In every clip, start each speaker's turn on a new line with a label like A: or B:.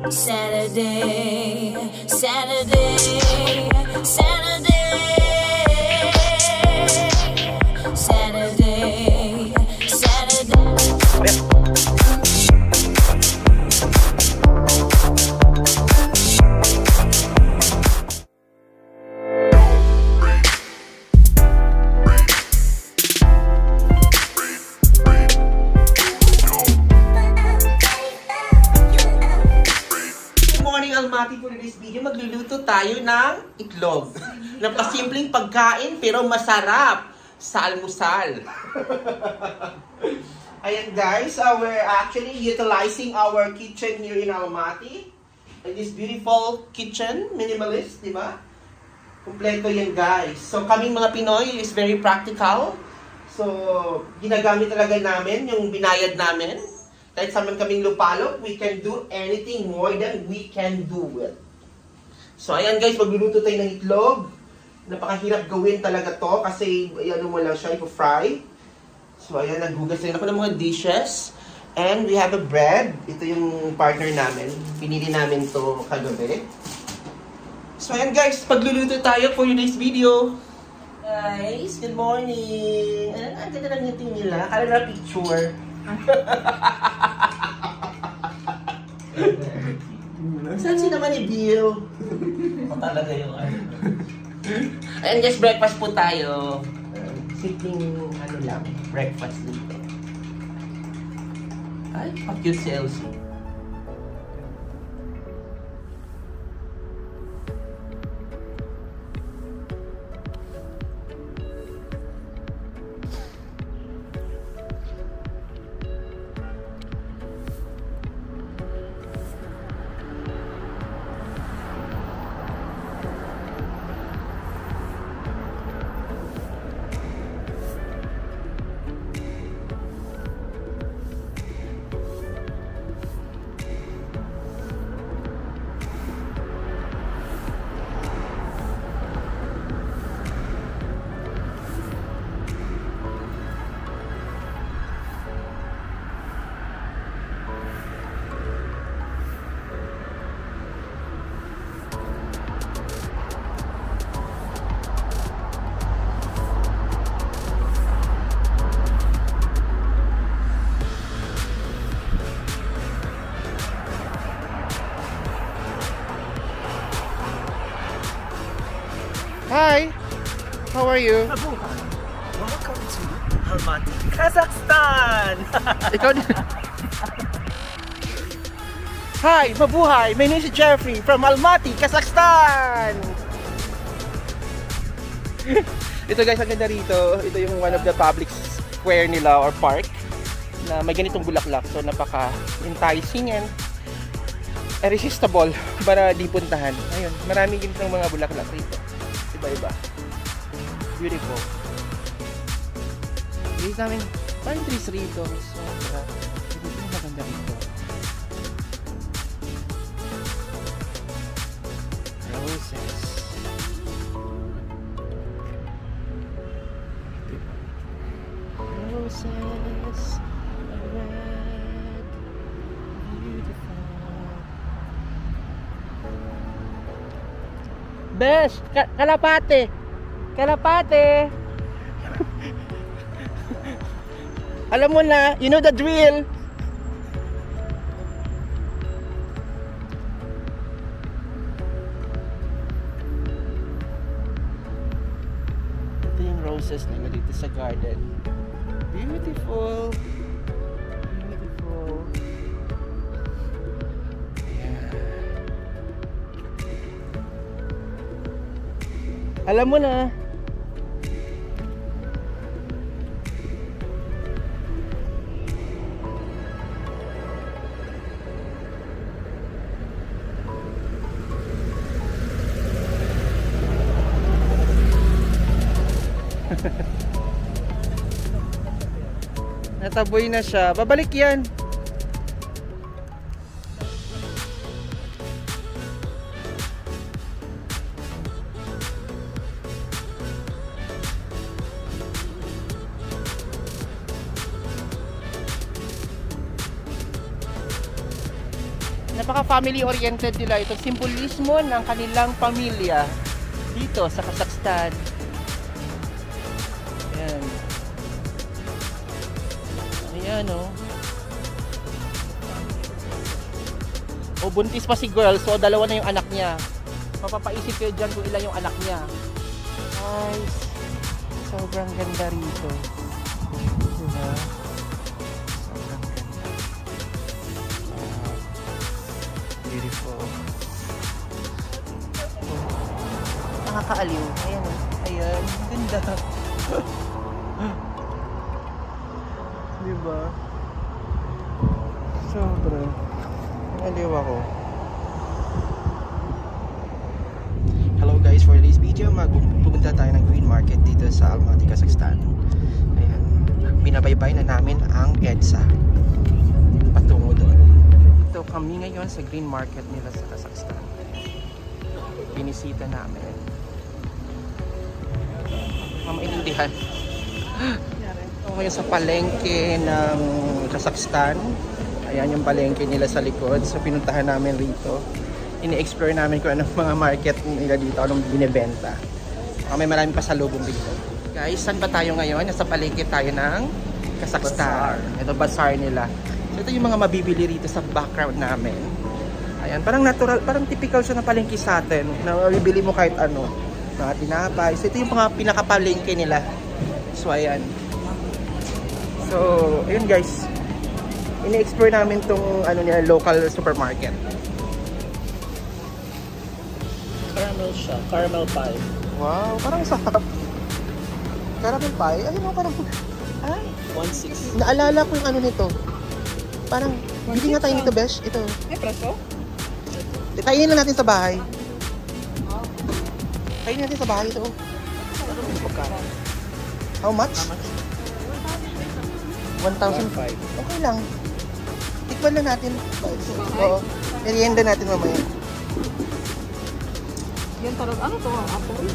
A: Saturday, Saturday, Saturday, Saturday, Saturday.
B: Almaty, for this video, magluluto tayo ng itlog. Napasimpleng pagkain pero masarap sa almusal. Ayan guys, we're actually utilizing our kitchen here in Almaty. And this beautiful kitchen, minimalist, di ba? Kompleto yan guys. So kaming mga Pinoy is very practical. So ginagamit talaga namin yung binayad namin. Kahit sa man kaming lupalop, we can do anything more than we can do it. So ayan guys, magluluto tayo ng itlog. Napakahirap gawin talaga to kasi ano mo lang siya, ipo-fry. So ayan, naghugas rin ako ng mga dishes. And we have a bread. Ito yung partner namin. Pinili namin to kagabi. So ayan guys, pagluluto tayo for today's video. Guys, good morning. Ang ganda ng ngiting nila. Kala na picture. Saan si naman ni Bill?
C: O talaga yung ano.
B: Ayan guys, breakfast po tayo. Simpleng ano lang, breakfast dito. Ay, pa-cute si Elsie. Hi! How are you?
C: Welcome to Almaty, Kazakhstan!
B: Ikaw din. Hi! Mabuhay! My name is Jeffrey from Almaty, Kazakhstan! Ito guys, ang ganda rito. Ito yung one of the public square nila or park na may ganitong bulaklak. So napaka-enticing and irresistible para di puntahan. Ayun, maraming ganitong mga bulaklak rito. Iba-iba. Beautiful. Hindi namin parang trees rito. So, ito yung maganda rito. Roses. Roses. Red. Beautiful. Best! Kalapate! Kalapate! Alam mo na, you know the drill! Ito yung roses na dito sa garden. Beautiful! Beautiful! Alam mo na. Nataboy na siya. Babalik yan. Napaka-family oriented nila. Ito simbolismo ng kanilang pamilya dito sa Kazakhstan. Ayan. Ayan, oh. O, buntis pa si girl, so dalawa na yung anak niya. Mapapaisip kayo dyan kung ilan yung anak niya. Guys, sobrang ganda rito. Diba? Sobrang ganda. Beautiful. Oh, nakakaaliw. Ayan, oh. Ayan, ganda. Diba? Sobrang. Aliw ako. Hello guys, for this video pupunta tayo ng green market dito sa Almaty, Kazakhstan. Ayan. Binabaybay na namin ang EDSA patungo doon. Ito kami ngayon sa green market nila sa Kazakhstan. Binisita namin. Maintindihan. Ito ngayon sa palengke ng Kazakhstan. Ayan yung palengke nila sa likod. So pinuntahan namin rito. Ini-explore namin kung anong mga market nila dito, anong binibenta. May maraming pasalubong dito. Guys, saan ba tayo ngayon? Nasa palengke tayo ng Kazakhstan. Ito bazaar nila. So ito yung mga mabibili rito sa background namin. Ayan, parang natural, parang typical siya na palengke sa atin. Na mabibili mo kahit ano. Mga tinapay. So ito yung mga pinakapalengke nila. So ayan. So, ayun guys. Ini-explore namin tong ano nila, local supermarket.
C: Caramel siya. Caramel pie.
B: Wow, parang sarap. Caramel pie? Ayun o, parang... Ay,
C: 1.6.
B: naalala ko yung ano nito. Parang, bili nga tayo nito, besh. Ito.
D: Ay, preso?
B: Kainin lang natin sa bahay. Kainin natin sa bahay ito. How much? 1,005. Okay lang. Tikman lang natin. Oo. Merienda natin mamaya.
D: Yan talaga. Ano to? Apple?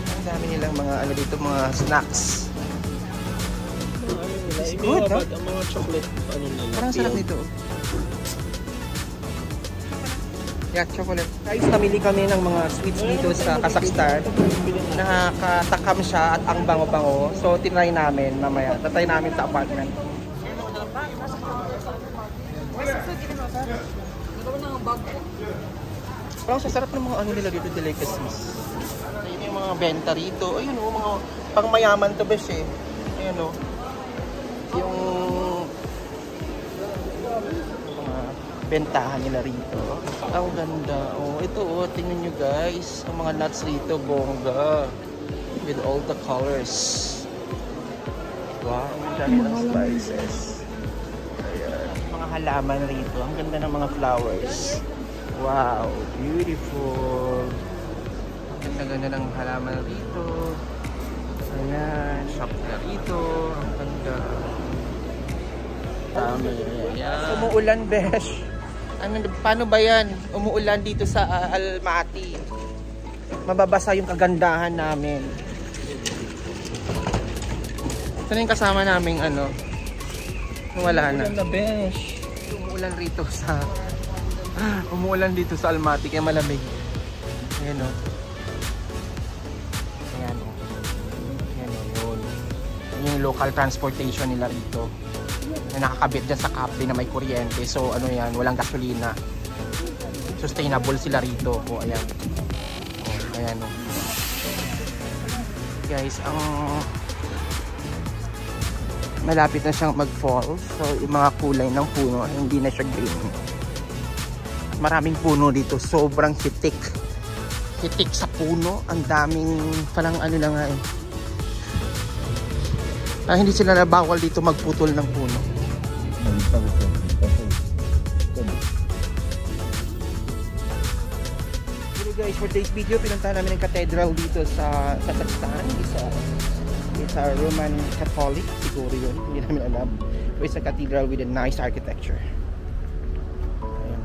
B: Ang dami nilang mga ano dito, mga snacks.
C: It's
B: good, no?
C: Ang mga chocolate, ano nila.
B: Parang sarap nito. Yeah, chocolate. Guys, namili kami ng mga sweets dito sa Kazakhstan. Nakakatakam siya at ang bango-bango. So, tinry namin mamaya. Tatry namin sa apartment. Parang sasarap ng mga ano nila dito, delicacies. Ayun yung mga benta rito. Ayun o, mga pang mayaman to besh eh. Ayun o. Yung mga bentahan nila rito. Ang ganda. Oh, ito oh, tingnan nyo guys. Ang mga nuts rito, bongga. With all the colors. Wow, ang dami ng spices. Ayan. Mga halaman rito. Ang ganda ng mga flowers. Wow, beautiful. Ang ganda ng halaman rito. Ayan, shop na rito. Ang ganda. Dami. Ayan. Umuulan, besh. Ano, paano ba yan? Umuulan dito sa Almaty. Mababasa yung kagandahan namin. Ito na yung kasama naming ano. Wala na. Umuulan dito sa Almaty kaya malamig. Ayan o. Ayan o. Ayan o yun. Yung local transportation nila rito. Na nakakabit dyan sa cafe na may kuryente. So ano yan, walang gasolina. Sustainable sila rito. O ayan. O, ayan o. Guys, ang malapit na siyang mag-fall. So yung mga kulay ng puno, hindi na siya green. Maraming puno dito. Sobrang hitik. Hitik sa puno. Ang daming parang ano lang nga eh. Hindi sila nabawal dito magputol ng puno. Guys, for today's video, pinuntahan namin ang cathedral dito sa Kazakhstan. It's a Roman Catholic, siguro yun. Hindi namin alam. It's a cathedral with a nice architecture. Ayan.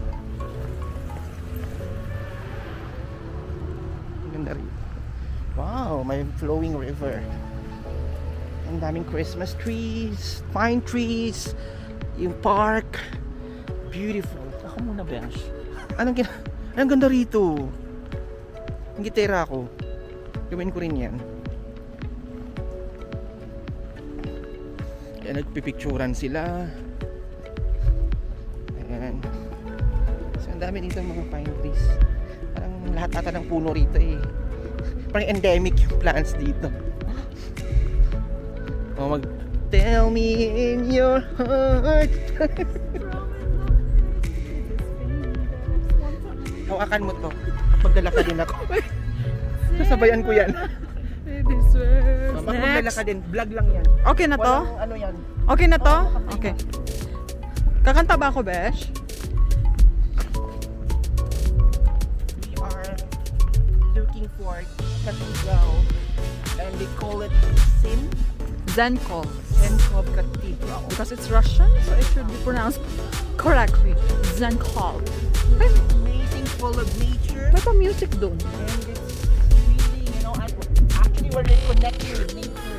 B: Ganda rin. Wow, may flowing river. Ang daming Christmas trees, pine trees, yung park. Beautiful.
C: Ako muna, bench.
B: Anong ganda rito? Ang gitera ko. Gawin ko rin yan. Kaya nagpipicturan sila. Ayan. So, ang dami dito mga pine trees. Parang lahat ata ng puno rito eh. Parang endemic yung plants dito. O tell me in your heart. Hawakan mo to. Magdala ka din ako. Sasabayan ko yan. Magdala ka din. Vlog lang yan.
D: Okay na to?
B: Walang ano yan.
D: Okay na to? Okay. Kakanta ba ako, Besh?
B: We are looking for cathedral and they call it
D: Zenkov.
B: Zenkov Cathedral.
D: Because it's Russian, so it should be pronounced correctly. Zenkov.
B: Amazing, full of nature.
D: May pa music doon.
B: And it's really, you know, actually we're connecting with nature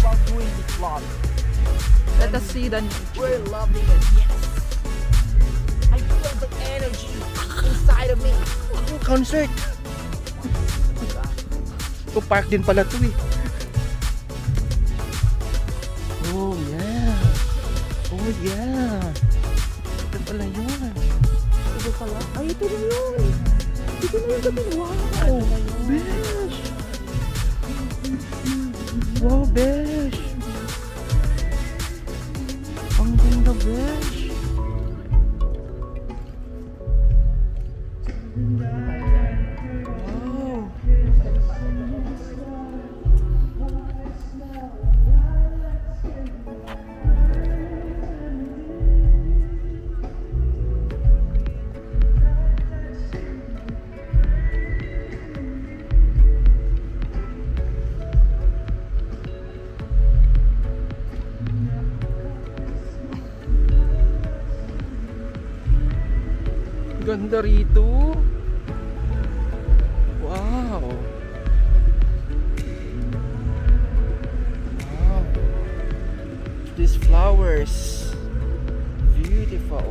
B: while doing this vlog.
D: Let us see the nature.
B: We're loving it, yes. I feel the energy inside of me. Concert! Ito park din pala to eh. Oh yeah. Oh yeah. Ito pala yun. Ito pala. Ay, ito na yun. Ito na yun. Wow. Besh. Wow, Besh. Ang ganda, Besh. Wow. Ganda rito. Wow. Wow. These flowers. Beautiful.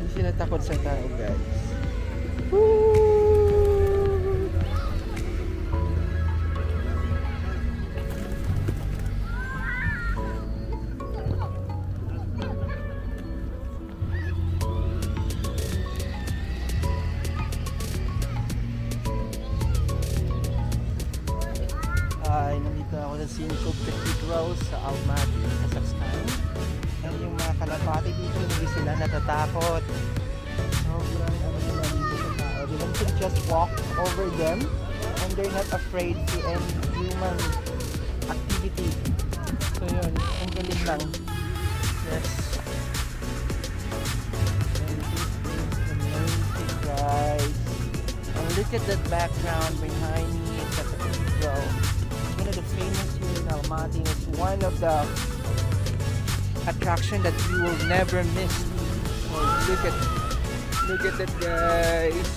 B: Hindi sila takot sa tao, guys. Woo!
E: Hi! Nandito ako sa Sinko Cathedral sa Almaty, Kazakhstan. And yung mga kalapati dito, hindi sila natatakot. Sobrang ano nila dito sa tao. They want to just walk over them and they're not afraid to any human activity. So yun, ang galing lang. Yes. And this is amazing, guys. And look at that background behind me. It's a cathedral. One of the famous here in Almaty. It's one of the attraction that you will never miss. Oh, look at that, guys.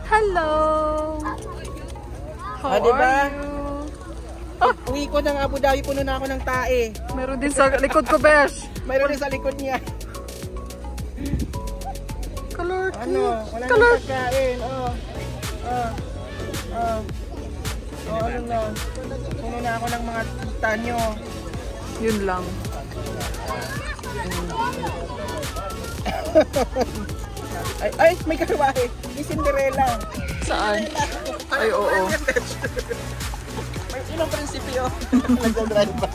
D: Hello! How
E: diba?
D: are you?
E: Uwi ko ng Abu Dhabi, puno na ako ng tae.
D: Meron din sa likod ko, Besh.
E: Mayroon din sa likod niya.
D: Color
E: Ano? Wala nang
D: Color.
E: pagkain. Ano na? Puno na ako ng mga tita nyo.
D: Yun lang.
E: Ay, may karawahe. May Cinderella.
D: Saan? Ay, oo.
E: May ilang prinsipyo. Nagdadrive ba?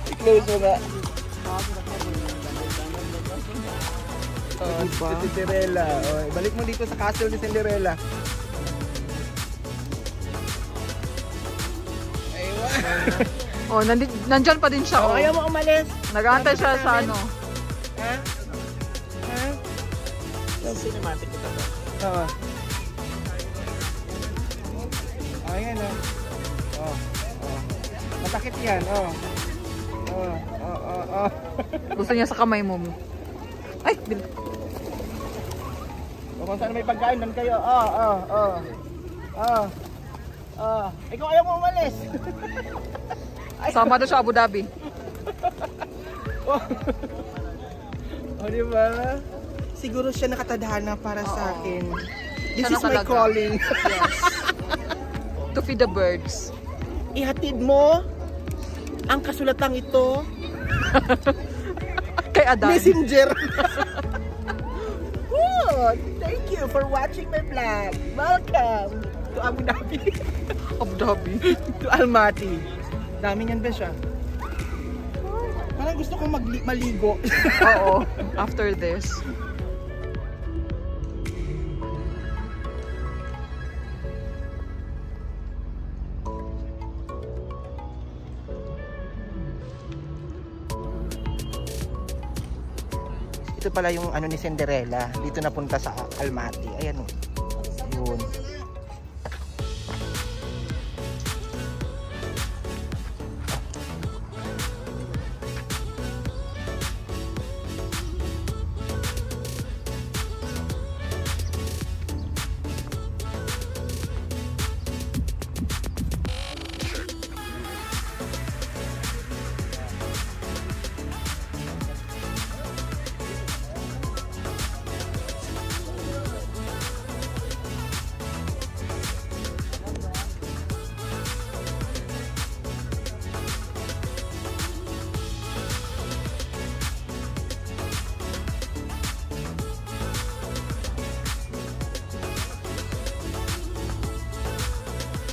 E: I-close mo na.
D: Diba?
E: Si Cinderella. Balik mo dito sa castle ni Cinderella.
D: Oh, nandyan pa din siya. Oh.
E: Ayaw mo umalis.
D: Nag-aantay siya sa ano.
E: Ha? Ha?
C: Cinematic ito ba?
E: Oo. Ayan o. Matakit yan.
D: Gusto niya sa kamay mo. Ay!
E: Kung saan may pagkain, nan kayo. Ikaw ayaw mo umalis.
D: Sama na siya Abu Dhabi.
E: Diba? Siguro siya nakatadhana para sa akin. This
D: Siya
E: is
D: na
E: my
D: talaga.
E: calling.
D: Yes. To feed the birds.
E: Ihatid mo ang kasulatang ito.
D: Kay Adan.
E: Messenger. Oh, thank you for watching my vlog. Welcome to Abu Dhabi.
D: Abu Dhabi.
E: To Almaty. Dami niyan ba siya? Parang gusto kong maligo.
D: Oo. After this.
E: Ito pala yung ano ni Cinderella. Dito napunta sa Almaty. Ayan o. Yun.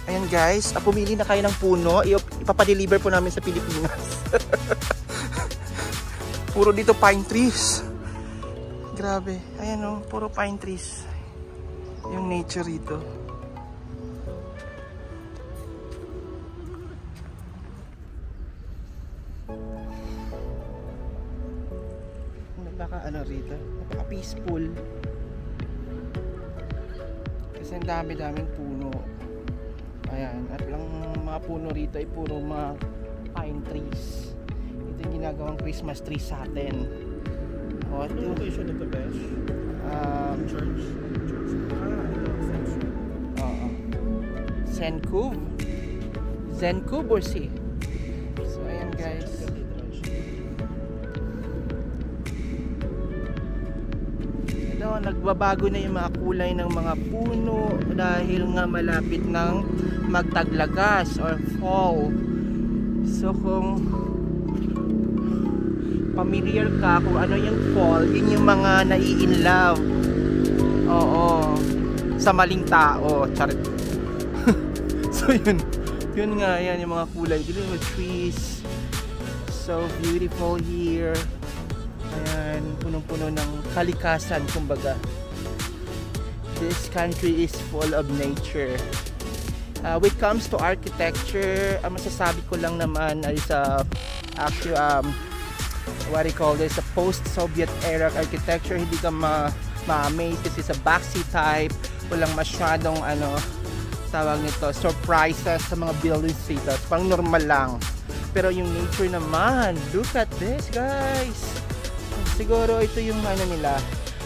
E: Ayan guys, pumili na kayo ng puno, ipapadeliver po namin sa Pilipinas. Puro dito pine trees. Grabe. Ayan o, puro pine trees. Yung nature dito. Napaka ano rito. Napaka peaceful. Kasi ang dami-daming puno. Ayan. At lang mga puno rito ay puro mga pine trees. Ito yung ginagawang Christmas tree sa atin. What
C: Ano location ito, Besh? Church?
E: Oo. Zencouve. Zencouve or si? So ayan guys. Ito, nagbabago na yung mga kulay ng mga puno dahil nga malapit ng magtaglagas or fall. So kung familiar ka kung ano yung fall, yun yung mga nai-inlove. Oo. Sa maling tao. Charit. So yun nga, yan yung mga kulay. Dealing with trees. So beautiful here. Ayan, punong-puno ng kalikasan, kumbaga. This country is full of nature. When it comes to architecture, ang masasabi ko lang naman ay sa actually what do you call this, a post-Soviet era architecture. Hindi ka ma-amaze kasi sa backseat type, walang masyadong tawag nito, surprises sa mga buildings dito. Pang normal lang. Pero yung nature naman, look at this guys. Siguro ito yung nila,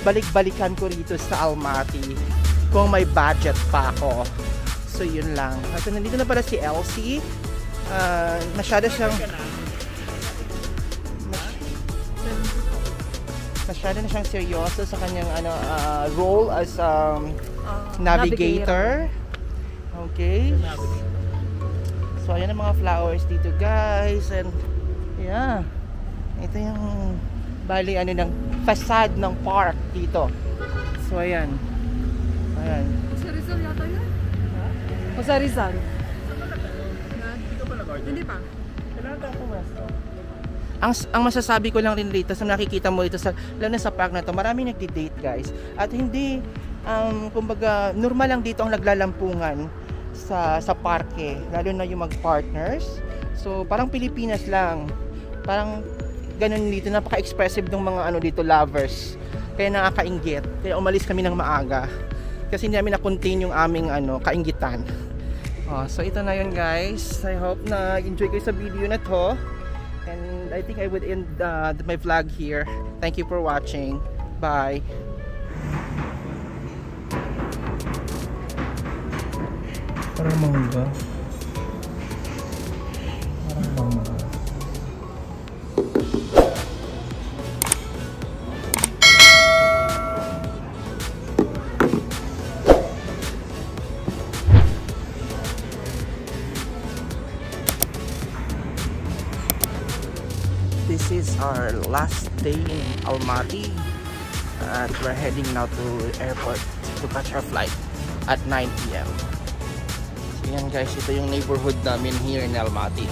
E: balik-balikan ko rito sa Almaty kung may budget pa ako. So yun lang. At nandito na pala si Elsie. Masyado na siyang seryoso sa kanyang role as navigator. Okay. So ayan ang mga flowers dito guys, and yeah, ito yung bali ng facade ng park dito. So ayan.
D: Sa Rizal yata yun? O sa Rizal?
C: Dito pa nag-order?
D: Hindi pa.
C: Kailangan tayo pumesto.
E: Ang masasabi ko lang rin dito sa nakikita mo dito sa lalo na sa park na to, marami nagdi-date guys. At hindi kumbaga normal lang dito ang naglalampungan sa parke, lalo na yung mag-partners. So parang Pilipinas lang. Parang ganun dito, napaka-expressive ng mga dito lovers. Kaya nakakainggit. Kaya umalis kami ng maaga. Kasi hindi namin na-contain yung aming kainggitan. So ito na yun guys. I hope na enjoy kayo sa video na to. And I think I would end my vlog here. Thank you for watching. Bye. Parang mangga. This is our last day in Almaty. We're heading now to airport to catch our flight at 9 PM. So yan guys, ito yung neighborhood namin here in Almaty.